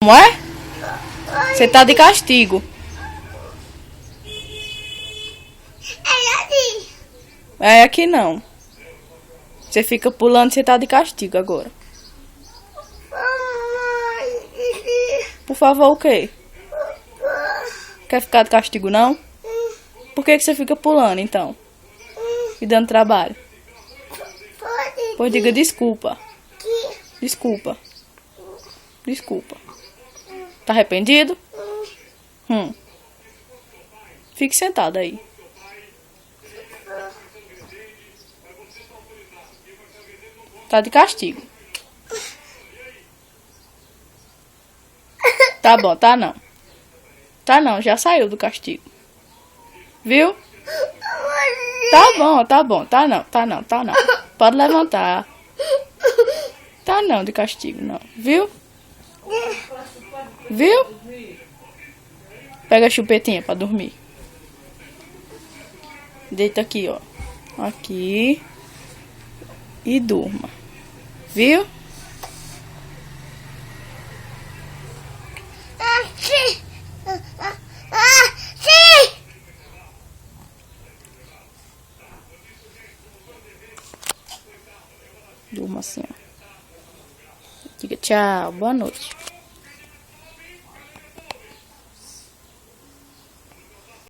Como é? Você tá de castigo. É aqui não. Você fica pulando, você tá de castigo agora. Por favor, o quê? Quer ficar de castigo não? Por que você fica pulando então? E dando trabalho? Pois diga desculpa. Desculpa. Desculpa. Tá arrependido? Fique sentado aí. Tá de castigo. Tá bom, tá não. Tá não, já saiu do castigo. Viu? Tá bom, tá não, tá não, tá não. Pode levantar. Tá não de castigo, não. Viu? Viu? Pega a chupetinha pra dormir. Deita aqui, ó. Aqui. E durma. Viu? Durma assim, ó. Diga tchau, boa noite.